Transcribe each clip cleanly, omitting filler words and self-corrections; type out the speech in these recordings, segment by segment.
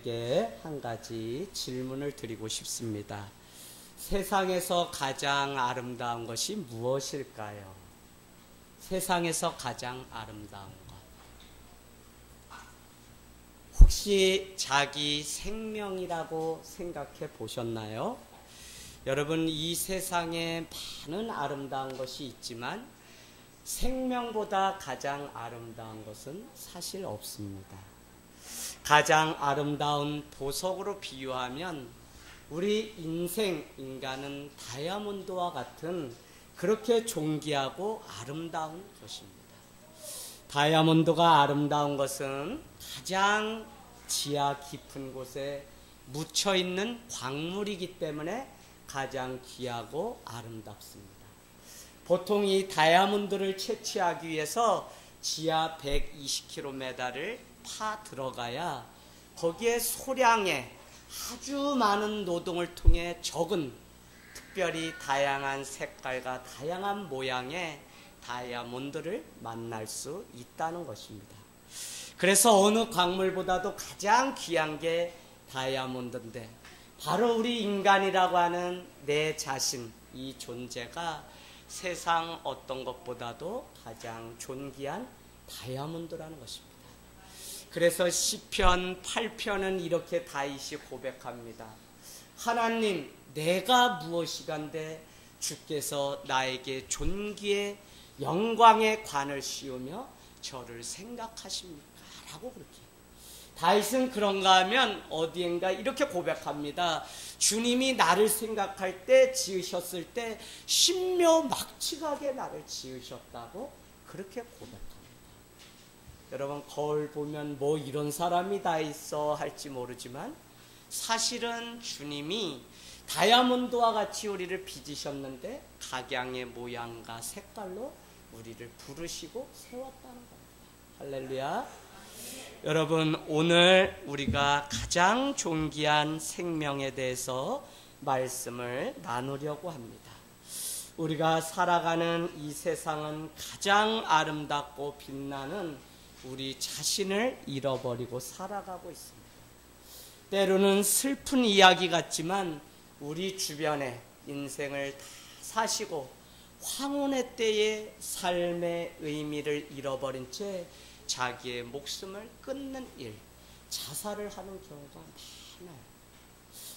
여러분에게 한 가지 질문을 드리고 싶습니다. 세상에서 가장 아름다운 것이 무엇일까요? 세상에서 가장 아름다운 것. 혹시 자기 생명이라고 생각해 보셨나요? 여러분, 이 세상에 많은 아름다운 것이 있지만 생명보다 가장 아름다운 것은 사실 없습니다. 가장 아름다운 보석으로 비유하면 우리 인간은 다이아몬드와 같은 그렇게 존귀하고 아름다운 것입니다. 다이아몬드가 아름다운 것은 가장 지하 깊은 곳에 묻혀있는 광물이기 때문에 가장 귀하고 아름답습니다. 보통 이 다이아몬드를 채취하기 위해서 지하 120km를 파 들어가야 거기에 소량의 아주 많은 노동을 통해 적은 특별히 다양한 색깔과 다양한 모양의 다이아몬드를 만날 수 있다는 것입니다. 그래서 어느 광물보다도 가장 귀한 게 다이아몬드인데 바로 우리 인간이라고 하는 내 자신, 이 존재가 세상 어떤 것보다도 가장 존귀한 다이아몬드라는 것입니다. 그래서 시편 8편은 이렇게 다윗이 고백합니다. 하나님, 내가 무엇이간데 주께서 나에게 존귀의 영광의 관을 씌우며 저를 생각하십니까? 라고 그렇게. 다윗은 그런가 하면 어디엔가 이렇게 고백합니다. 주님이 나를 생각할 때, 지으셨을 때 신묘막측하게 나를 지으셨다고 그렇게 고백합니다. 여러분, 거울 보면 뭐 이런 사람이 다 있어 할지 모르지만 사실은 주님이 다이아몬드와 같이 우리를 빚으셨는데 각양의 모양과 색깔로 우리를 부르시고 세웠다는 겁니다. 할렐루야. 여러분, 오늘 우리가 가장 존귀한 생명에 대해서 말씀을 나누려고 합니다. 우리가 살아가는 이 세상은 가장 아름답고 빛나는 우리 자신을 잃어버리고 살아가고 있습니다. 때로는 슬픈 이야기 같지만 우리 주변에 인생을 다 사시고 황혼의 때에 삶의 의미를 잃어버린 채 자기의 목숨을 끊는 일, 자살을 하는 경우가 많아요.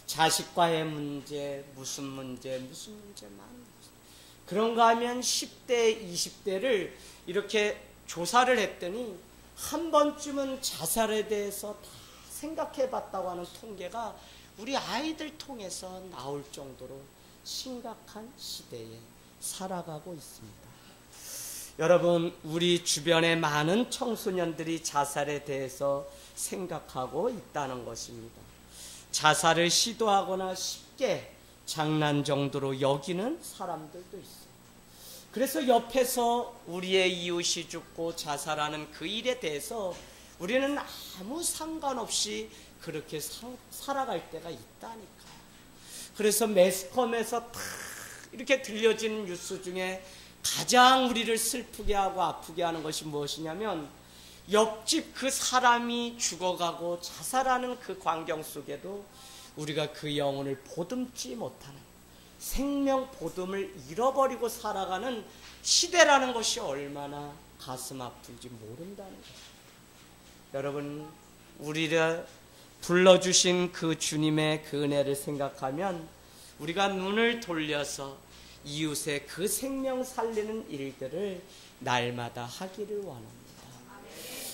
자식과의 문제, 무슨 문제 많아요. 그런가 하면 10대, 20대를 이렇게 조사를 했더니 한 번쯤은 자살에 대해서 다 생각해 봤다고 하는 통계가 우리 아이들 통해서 나올 정도로 심각한 시대에 살아가고 있습니다. 여러분, 우리 주변의 많은 청소년들이 자살에 대해서 생각하고 있다는 것입니다. 자살을 시도하거나 쉽게 장난 정도로 여기는 사람들도 있어요. 그래서 옆에서 우리의 이웃이 죽고 자살하는 그 일에 대해서 우리는 아무 상관없이 그렇게 살아갈 때가 있다니까요. 그래서 매스컴에서 다 이렇게 들려지는 뉴스 중에 가장 우리를 슬프게 하고 아프게 하는 것이 무엇이냐면 옆집 그 사람이 죽어가고 자살하는 그 광경 속에도 우리가 그 영혼을 보듬지 못하는 생명 보듬을 잃어버리고 살아가는 시대라는 것이 얼마나 가슴 아픈지 모른다는 것입니다. 여러분, 우리를 불러주신 그 주님의 그 은혜를 생각하면 우리가 눈을 돌려서 이웃의 그 생명 살리는 일들을 날마다 하기를 원합니다.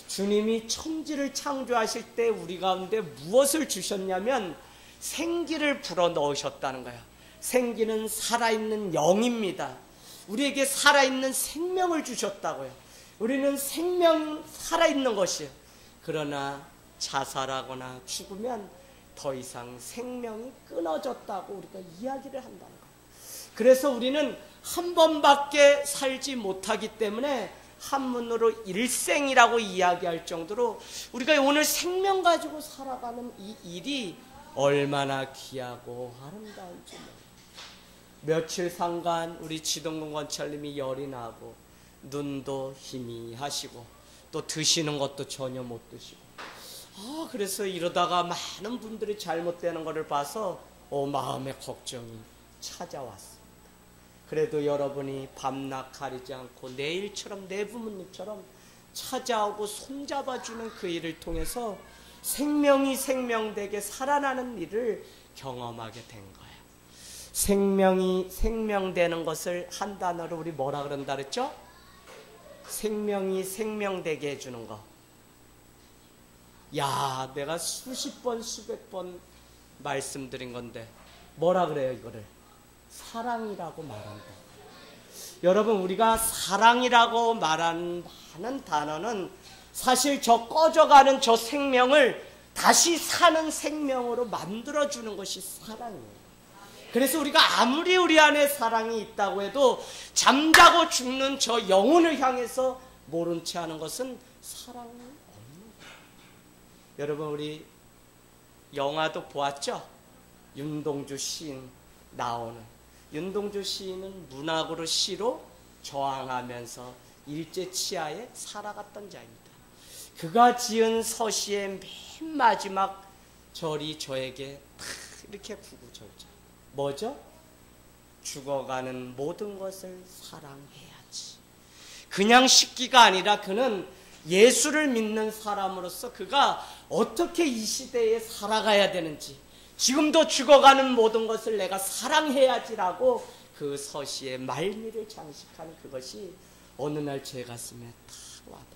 주님이 천지를 창조하실 때 우리 가운데 무엇을 주셨냐면 생기를 불어넣으셨다는 거예요. 생기는 살아있는 영입니다. 우리에게 살아있는 생명을 주셨다고요. 우리는 생명 살아있는 것이에요. 그러나 자살하거나 죽으면 더 이상 생명이 끊어졌다고 우리가 이야기를 한다는 거예요. 그래서 우리는 한 번밖에 살지 못하기 때문에 한문으로 일생이라고 이야기할 정도로 우리가 오늘 생명 가지고 살아가는 이 일이 얼마나 귀하고 아름다운지 모릅니다. 며칠 상간 우리 지동근 권찰님이 열이 나고 눈도 희미하시고 또 드시는 것도 전혀 못 드시고 그래서 이러다가 많은 분들이 잘못되는 것을 봐서 마음의 걱정이 찾아왔습니다. 그래도 여러분이 밤낮 가리지 않고 내일처럼 내 부모님처럼 찾아오고 손잡아주는 그 일을 통해서 생명이 생명되게 살아나는 일을 경험하게 된 거예요. 생명이 생명되는 것을 한 단어로 우리 뭐라 그런다 그랬죠? 생명이 생명되게 해주는 거. 야, 내가 수십 번 수백 번 말씀드린 건데 뭐라 그래요 이거를? 사랑이라고 말한다. 여러분, 우리가 사랑이라고 말하는 단어는 사실 저 꺼져가는 저 생명을 다시 사는 생명으로 만들어주는 것이 사랑이에요. 그래서 우리가 아무리 우리 안에 사랑이 있다고 해도 잠자고 죽는 저 영혼을 향해서 모른 채 하는 것은 사랑은 없는 거예요. 여러분, 우리 영화도 보았죠? 윤동주 시인 나오는. 윤동주 시인은 문학으로 시로 저항하면서 일제치하에 살아갔던 자입니다. 그가 지은 서시의 맨 마지막 절이 저에게 이렇게 구구절절. 뭐죠? 죽어가는 모든 것을 사랑해야지. 그냥 식기가 아니라 그는 예수를 믿는 사람으로서 그가 어떻게 이 시대에 살아가야 되는지, 지금도 죽어가는 모든 것을 내가 사랑해야지라고 그 서시의 말미를 장식하는 그것이 어느 날 제 가슴에 탁 와닿았어요.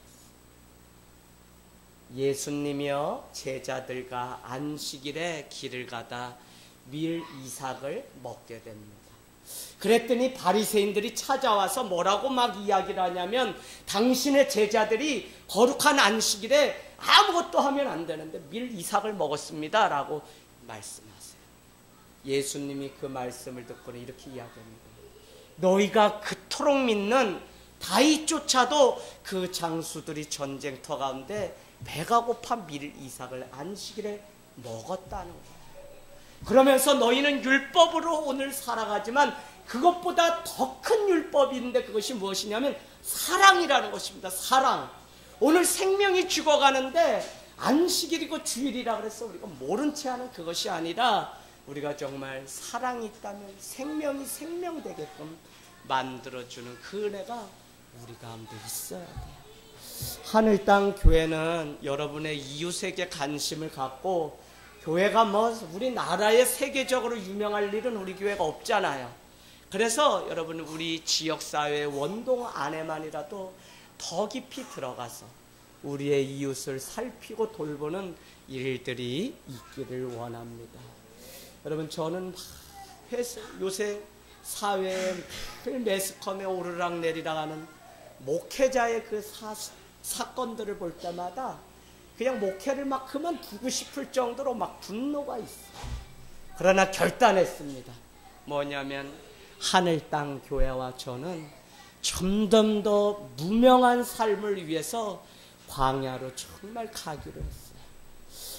예수님이여 제자들과 안식일에 길을 가다 밀 이삭을 먹게 됩니다. 그랬더니 바리새인들이 찾아와서 뭐라고 막 이야기를 하냐면, 당신의 제자들이 거룩한 안식일에 아무것도 하면 안 되는데 밀 이삭을 먹었습니다 라고 말씀하세요. 예수님이 그 말씀을 듣고는 이렇게 이야기합니다. 너희가 그토록 믿는 다윗조차도 그 장수들이 전쟁터 가운데 배가 고파 밀 이삭을 안식일에 먹었다는 거예요. 그러면서 너희는 율법으로 오늘 살아가지만 그것보다 더 큰 율법이 있는데 그것이 무엇이냐면 사랑이라는 것입니다. 사랑. 오늘 생명이 죽어가는데 안식일이고 주일이라 그래서 우리가 모른 채 하는 그것이 아니라 우리가 정말 사랑이 있다면 생명이 생명되게끔 만들어주는 그 은혜가 우리 가운데 있어야 돼요. 하늘 땅 교회는 여러분의 이웃에게 관심을 갖고, 교회가 우리나라에 세계적으로 유명할 일은 우리 교회가 없잖아요. 그래서 여러분, 우리 지역사회 원동 안에만이라도 더 깊이 들어가서 우리의 이웃을 살피고 돌보는 일들이 있기를 원합니다. 여러분, 저는 요새 사회에 매스컴에 오르락내리락 하는 목회자의 그 사건들을 볼 때마다 그냥 목회를 막 그만두고 싶을 정도로 막 분노가 있어요. 그러나 결단했습니다. 뭐냐면 하늘 땅 교회와 저는 점점 더 무명한 삶을 위해서 광야로 정말 가기로 했어요.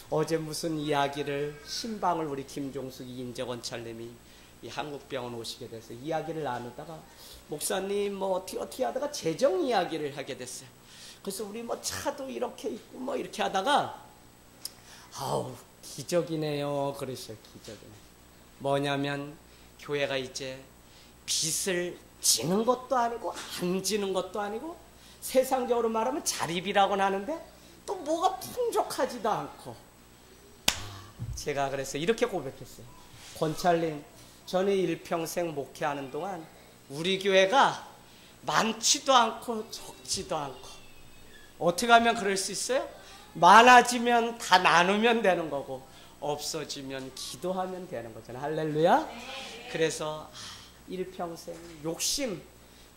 어제 무슨 이야기를 신방을 우리 김종숙 인재원찰님이 이 한국병원 오시게 돼서 이야기를 나누다가, 목사님 어떻게 하다가 재정 이야기를 하게 됐어요. 그래서 우리 차도 이렇게 있고 이렇게 하다가 기적이네요 그러셔. 기적이네. 뭐냐면 교회가 이제 빚을 지는 것도 아니고 안 지는 것도 아니고, 세상적으로 말하면 자립이라고는 하는데 또 뭐가 풍족하지도 않고. 제가 그래서 이렇게 고백했어요. 권찰님, 저는 일평생 목회하는 동안 우리 교회가 많지도 않고 적지도 않고, 어떻게 하면 그럴 수 있어요? 많아지면 다 나누면 되는 거고 없어지면 기도하면 되는 거잖아요. 할렐루야. 그래서 일평생 욕심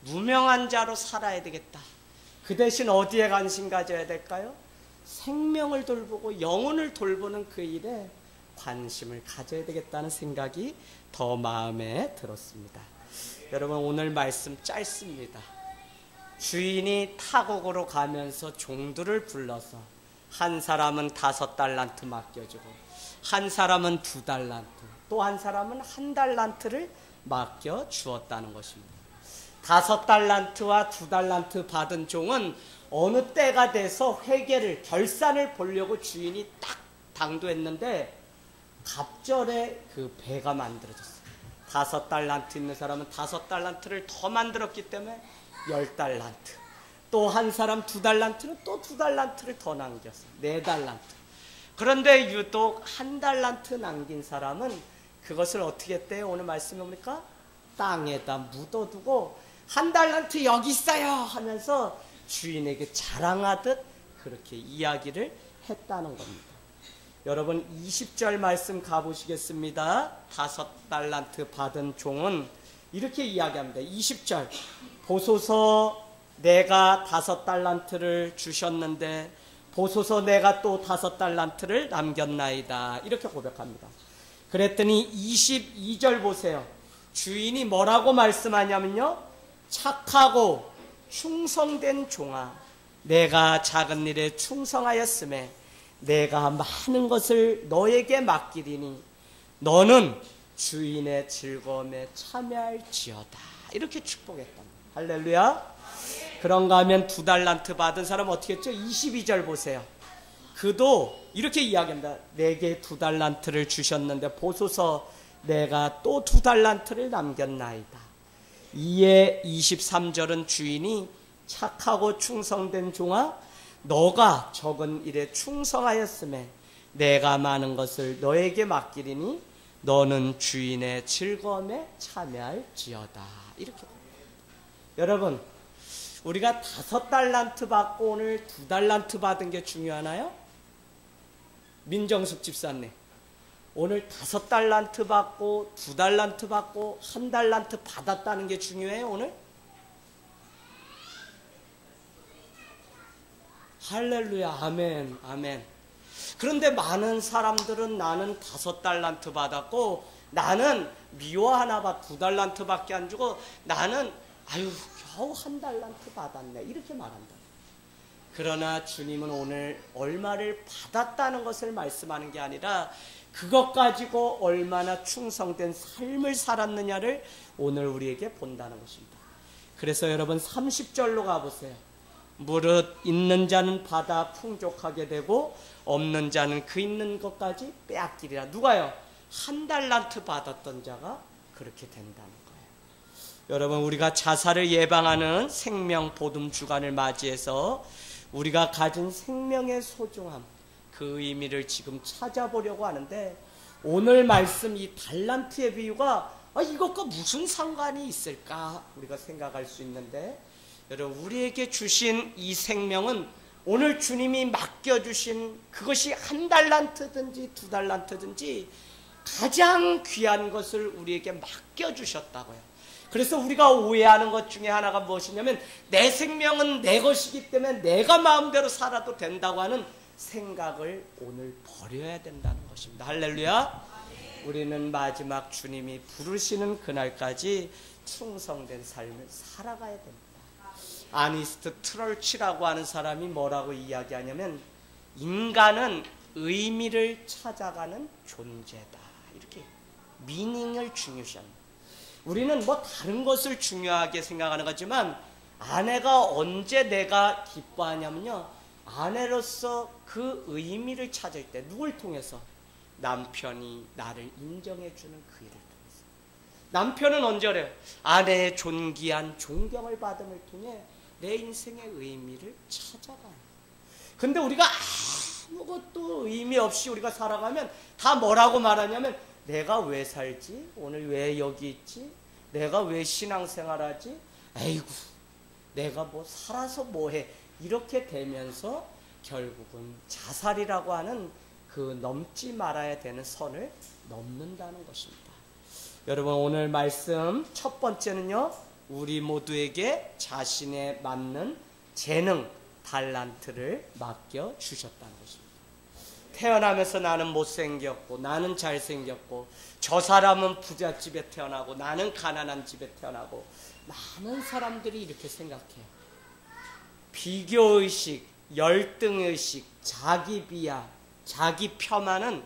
무명한 자로 살아야 되겠다. 그 대신 어디에 관심 가져야 될까요? 생명을 돌보고 영혼을 돌보는 그 일에 관심을 가져야 되겠다는 생각이 더 마음에 들었습니다. 여러분, 오늘 말씀 짧습니다. 주인이 타국으로 가면서 종들을 불러서 한 사람은 5달란트 맡겨주고, 한 사람은 2달란트, 또 한 사람은 1달란트를 맡겨 주었다는 것입니다. 5달란트와 2달란트 받은 종은 어느 때가 돼서 회계를 결산을 보려고 주인이 딱 당도했는데 갑절에 그 배가 만들어졌어요. 5달란트 있는 사람은 5달란트를 더 만들었기 때문에 10달란트. 또 한 사람 2달란트는 또 2달란트를 더 남겼어요. 4달란트. 그런데 유독 1달란트 남긴 사람은 그것을 어떻게 했대요? 오늘 말씀이 뭡니까? 땅에다 묻어두고 1달란트 여기 있어요 하면서 주인에게 자랑하듯 그렇게 이야기를 했다는 겁니다. 여러분 20절 말씀 가보시겠습니다. 5달란트 받은 종은 이렇게 이야기합니다. 20절 보소서 내가 5달란트를 주셨는데 보소서 내가 또 5달란트를 남겼나이다. 이렇게 고백합니다. 그랬더니 22절 보세요. 주인이 뭐라고 말씀하냐면요. 착하고 충성된 종아 내가 작은 일에 충성하였음에 내가 많은 것을 너에게 맡기리니 너는 주인의 즐거움에 참여할지어다. 이렇게 축복했답니다. 할렐루야. 그런가 하면 2달란트 받은 사람 어떻게 했죠? 22절 보세요. 그도 이렇게 이야기합니다. 내게 2달란트를 주셨는데 보소서 내가 또 2달란트를 남겼나이다. 이에 23절은 주인이 착하고 충성된 종아 너가 적은 일에 충성하였음에 내가 많은 것을 너에게 맡기리니 너는 주인의 즐거움에 참여할지어다. 이렇게. 여러분 우리가 5달란트 받고 오늘 2달란트 받은 게 중요하나요? 민정숙 집사님 오늘 5달란트 받고 2달란트 받고 1달란트 받았다는 게 중요해요 오늘? 할렐루야. 아멘. 아멘. 그런데 많은 사람들은 나는 5달란트 받았고 나는 미워 하나 2달란트 밖에 안 주고 나는 아유 겨우 1달란트 받았네 이렇게 말한다. 그러나 주님은 오늘 얼마를 받았다는 것을 말씀하는 게 아니라 그것 가지고 얼마나 충성된 삶을 살았느냐를 오늘 우리에게 본다는 것입니다. 그래서 여러분 30절로 가보세요. 무릇 있는 자는 받아 풍족하게 되고 없는 자는 그 있는 것까지 빼앗기리라. 누가요? 1달란트 받았던 자가 그렇게 된다는 거예요. 여러분 우리가 자살을 예방하는 생명 보듬 주간을 맞이해서 우리가 가진 생명의 소중함 그 의미를 지금 찾아보려고 하는데 오늘 말씀 이 달란트의 비유가 이것과 무슨 상관이 있을까 우리가 생각할 수 있는데 여러분 우리에게 주신 이 생명은 오늘 주님이 맡겨주신 그것이 1달란트든지 2달란트든지 가장 귀한 것을 우리에게 맡겨주셨다고요. 그래서 우리가 오해하는 것 중에 하나가 무엇이냐면 내 생명은 내 것이기 때문에 내가 마음대로 살아도 된다고 하는 생각을 오늘 버려야 된다는 것입니다. 할렐루야. 우리는 마지막 주님이 부르시는 그날까지 충성된 삶을 살아가야 됩니다. 아니스트 트럴치라고 하는 사람이 뭐라고 이야기하냐면 인간은 의미를 찾아가는 존재다. 이렇게 미닝을 중요시합니다. 우리는 뭐 다른 것을 중요하게 생각하는 거지만 아내가 언제 내가 기뻐하냐면요. 아내로서 그 의미를 찾을 때 누굴 통해서? 남편이 나를 인정해주는 그 일을 통해서. 남편은 언제 그래요? 아내의 존귀한 존경을 받음을 통해 내 인생의 의미를 찾아가요. 근데 우리가 아무것도 의미 없이 우리가 살아가면 다 뭐라고 말하냐면 내가 왜 살지? 오늘 왜 여기 있지? 내가 왜 신앙생활하지? 에이구 내가 뭐 살아서 뭐해? 이렇게 되면서 결국은 자살이라고 하는 그 넘지 말아야 되는 선을 넘는다는 것입니다. 여러분 오늘 말씀 첫 번째는요. 우리 모두에게 자신에 맞는 재능, 달란트를 맡겨주셨다는 것입니다. 태어나면서 나는 못생겼고 나는 잘생겼고 저 사람은 부잣집에 태어나고 나는 가난한 집에 태어나고 많은 사람들이 이렇게 생각해요. 비교의식, 열등의식, 자기 비하, 자기 폄하는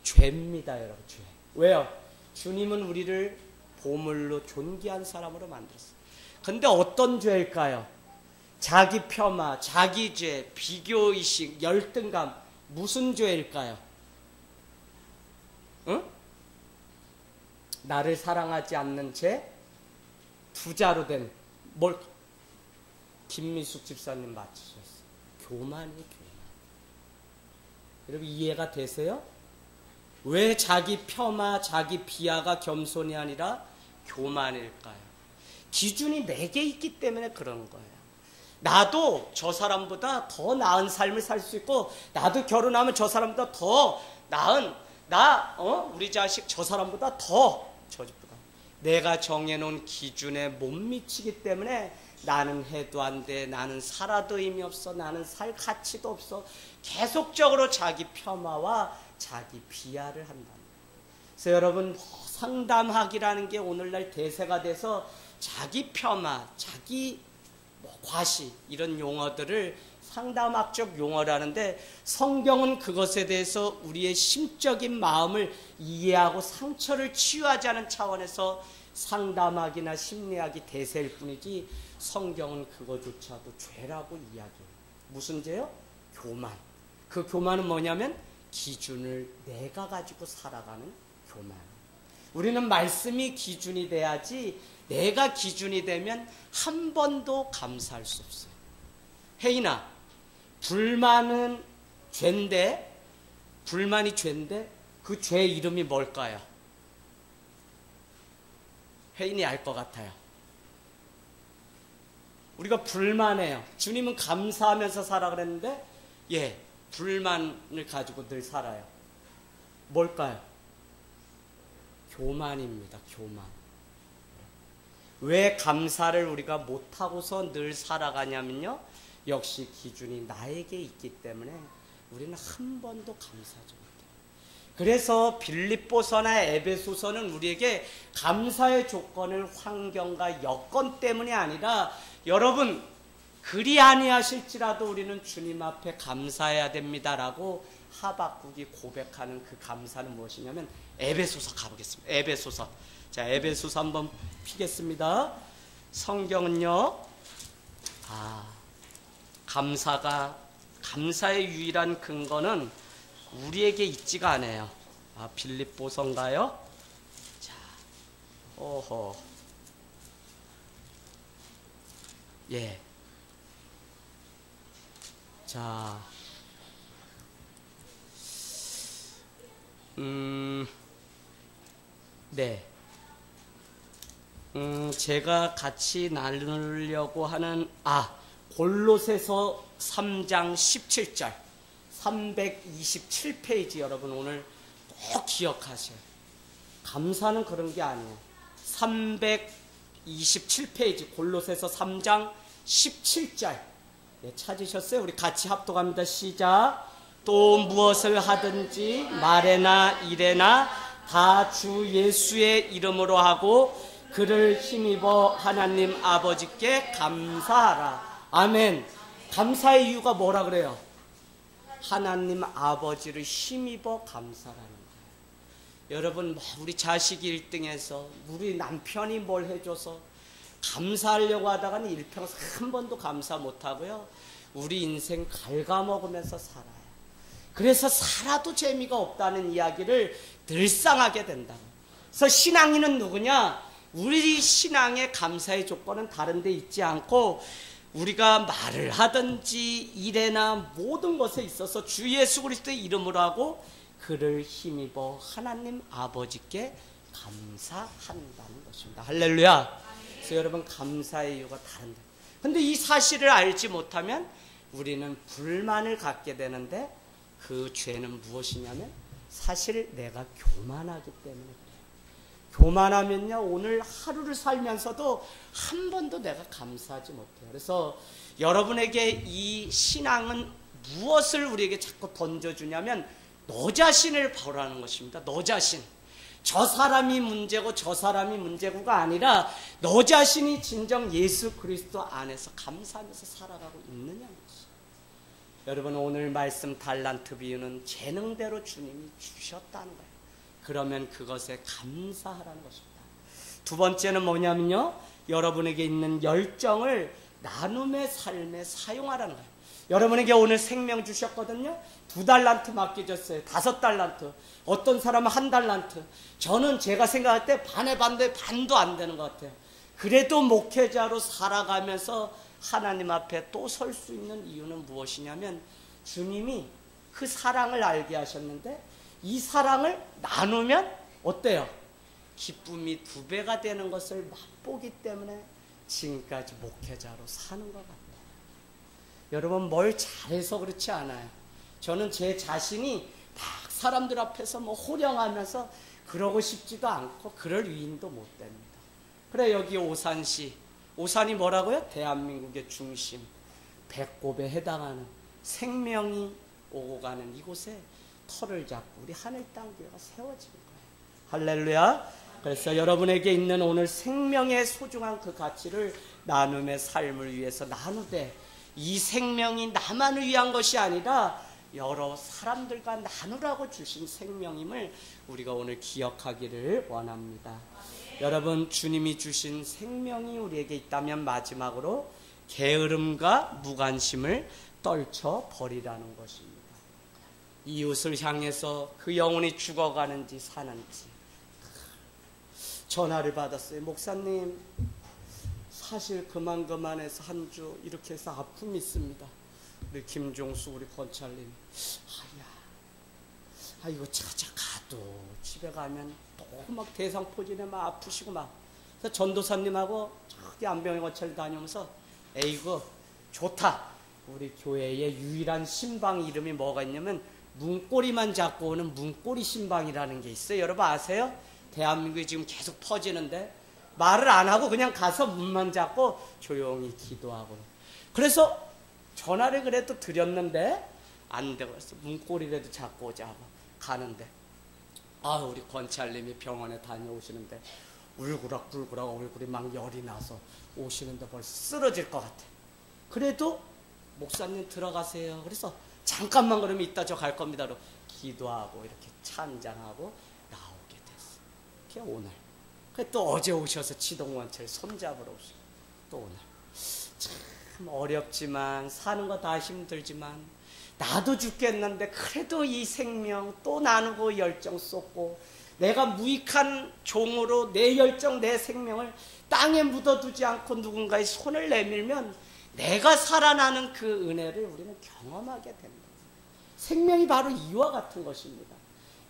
죄입니다. 여러분 죄. 왜요? 주님은 우리를 보물로 존귀한 사람으로 만들었어요. 근데 어떤 죄일까요? 자기 폄하, 자기 죄, 비교의식, 열등감, 무슨 죄일까요? 응? 나를 사랑하지 않는 죄, 두 자로 된 뭘? 김미숙 집사님 맞추셨어요. 교만이 교만. 여러분 이해가 되세요? 왜 자기 폄하, 자기 비하가 겸손이 아니라 교만일까요? 기준이 내게 있기 때문에 그런 거예요. 나도 저 사람보다 더 나은 삶을 살 수 있고, 나도 결혼하면 저 사람보다 더 나은, 우리 자식 저 사람보다 더, 저 집보다. 내가 정해놓은 기준에 못 미치기 때문에 나는 해도 안 돼, 나는 살아도 의미 없어, 나는 살 가치도 없어. 계속적으로 자기 폄하와 자기 비하를 한다. 그래서 여러분, 상담학이라는 게 오늘날 대세가 돼서 자기 폄하, 자기 과시, 이런 용어들을 상담학적 용어라는데, 성경은 그것에 대해서 우리의 심적인 마음을 이해하고 상처를 치유하자는 차원에서 상담학이나 심리학이 대세일 뿐이지, 성경은 그거조차도 죄라고 이야기해요. 무슨 죄요? 교만. 그 교만은 뭐냐면 기준을 내가 가지고 살아가는 교만. 우리는 말씀이 기준이 돼야지, 내가 기준이 되면 한 번도 감사할 수 없어요. 혜인아, 불만은 죄인데, 불만이 죄인데 그 죄 이름이 뭘까요? 혜인이 알 것 같아요. 우리가 불만해요. 주님은 감사하면서 살아 그랬는데, 불만을 가지고 늘 살아요. 뭘까요? 교만입니다. 교만. 왜 감사를 우리가 못하고서 늘 살아가냐면요, 역시 기준이 나에게 있기 때문에 우리는 한 번도 감사하지 못해요. 그래서 빌립보서나 에베소서는 우리에게 감사의 조건을 환경과 여건 때문이 아니라, 여러분 그리 아니하실지라도 우리는 주님 앞에 감사해야 됩니다라고 하박국이 고백하는 그 감사는 무엇이냐면, 에베소서 가보겠습니다. 에베소서. 자, 에베소서 한번 피겠습니다. 성경은요, 감사의 유일한 근거는 우리에게 있지가 않아요. 빌립보서인가요? 자, 자, 제가 같이 나누려고 하는, 골로새서 3장 17절, 327페이지 여러분 오늘 꼭 기억하세요. 감사는 그런 게 아니에요. 327페이지 골로새서 3장 17절 찾으셨어요? 우리 같이 합독합니다. 시작. 또 무엇을 하든지 말에나 일에나 다 주 예수의 이름으로 하고 그를 힘입어 하나님 아버지께 감사하라. 아멘. 감사의 이유가 뭐라 그래요? 하나님 아버지를 힘입어 감사라는 거예요. 여러분, 우리 자식이 1등해서, 우리 남편이 뭘 해줘서 감사하려고 하다가는 일평생 한 번도 감사 못하고요, 우리 인생 갉아먹으면서 살아요. 그래서 살아도 재미가 없다는 이야기를 늘상 하게 된다. 그래서 신앙인은 누구냐? 우리 신앙의 감사의 조건은 다른 데 있지 않고, 우리가 말을 하든지 일에나 모든 것에 있어서 주 예수 그리스도의 이름으로 하고 그를 힘입어 하나님 아버지께 감사한다는 것입니다. 할렐루야. 그래서 여러분, 감사의 이유가 다른데, 근데 이 사실을 알지 못하면 우리는 불만을 갖게 되는데, 그 죄는 무엇이냐면 사실 내가 교만하기 때문에 그래요. 교만하면요, 오늘 하루를 살면서도 한 번도 내가 감사하지 못해요. 그래서 여러분에게 이 신앙은 무엇을 우리에게 자꾸 던져주냐면, 너 자신을 보라는 것입니다. 너 자신. 저 사람이 문제고 저 사람이 문제고가 아니라 너 자신이 진정 예수 그리스도 안에서 감사하면서 살아가고 있느냐는 것이에요. 여러분, 오늘 말씀 달란트 비유는 재능대로 주님이 주셨다는 거예요. 그러면 그것에 감사하라는 것입니다. 두 번째는 뭐냐면요, 여러분에게 있는 열정을 나눔의 삶에 사용하라는 거예요. 여러분에게 오늘 생명 주셨거든요. 2달란트 맡겨졌어요. 5달란트. 어떤 사람은 1달란트. 저는 제가 생각할 때 반의 반도 안 되는 것 같아요. 그래도 목회자로 살아가면서 하나님 앞에 또 설 수 있는 이유는 무엇이냐면 주님이 그 사랑을 알게 하셨는데 이 사랑을 나누면 어때요? 기쁨이 2배가 되는 것을 맛보기 때문에 지금까지 목회자로 사는 것 같아요. 여러분 뭘 잘해서 그렇지 않아요. 저는 제 자신이 막 사람들 앞에서 뭐 호령하면서 그러고 싶지도 않고 그럴 위인도 못 됩니다. 그래 여기 오산시, 오산이 뭐라고요? 대한민국의 중심, 배꼽에 해당하는 생명이 오고 가는 이곳에 터를 잡고 우리 하늘땅교회가 세워지는 거예요. 할렐루야. 그래서 여러분에게 있는 오늘 생명의 소중한 그 가치를 나눔의 삶을 위해서 나누되 이 생명이 나만을 위한 것이 아니라 여러 사람들과 나누라고 주신 생명임을 우리가 오늘 기억하기를 원합니다. 여러분 주님이 주신 생명이 우리에게 있다면 마지막으로 게으름과 무관심을 떨쳐버리라는 것입니다. 이웃을 향해서 그 영혼이 죽어가는지 사는지 전화를 받았어요. 목사님 사실 그만해서 한 주 이렇게 해서 아픔이 있습니다. 우리 김종수 우리 권찰님 이거 찾아가도 집에 가면 또 막 대상포진에 막 아프시고 막 그래서 전도사님하고 저기 안병의 권찰 다니면서 에이구 좋다. 우리 교회의 유일한 신방 이름이 뭐가 있냐면 문고리만 잡고 오는 문고리 신방이라는 게 있어요. 여러분 아세요? 대한민국에 지금 계속 퍼지는데 말을 안 하고 그냥 가서 문만 잡고 조용히 기도하고 그래서 전화를 그래도 드렸는데 안 되고 그래서 문고리라도 잡고 오자고 가는데 우리 권찰님이 병원에 다녀오시는데 울그락불그락 얼굴이 막 열이 나서 오시는데 벌써 쓰러질 것 같아. 그래도 목사님 들어가세요. 그래서 잠깐만 그러면 이따 저 갈 겁니다. 기도하고 이렇게 찬양하고 나오게 됐어. 그게 오늘. 또 어제 오셔서 지동원철 손잡으러 오시고 또 오늘. 참 어렵지만 사는 거 다 힘들지만 나도 죽겠는데 그래도 이 생명 또 나누고 열정 쏟고 내가 무익한 종으로 내 열정 내 생명을 땅에 묻어두지 않고 누군가의 손을 내밀면 내가 살아나는 그 은혜를 우리는 경험하게 됩니다. 생명이 바로 이와 같은 것입니다.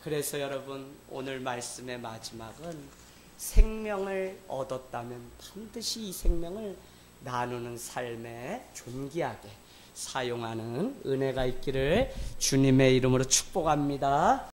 그래서 여러분 오늘 말씀의 마지막은 생명을 얻었다면 반드시 이 생명을 나누는 삶에 존귀하게 사용하는 은혜가 있기를 주님의 이름으로 축복합니다.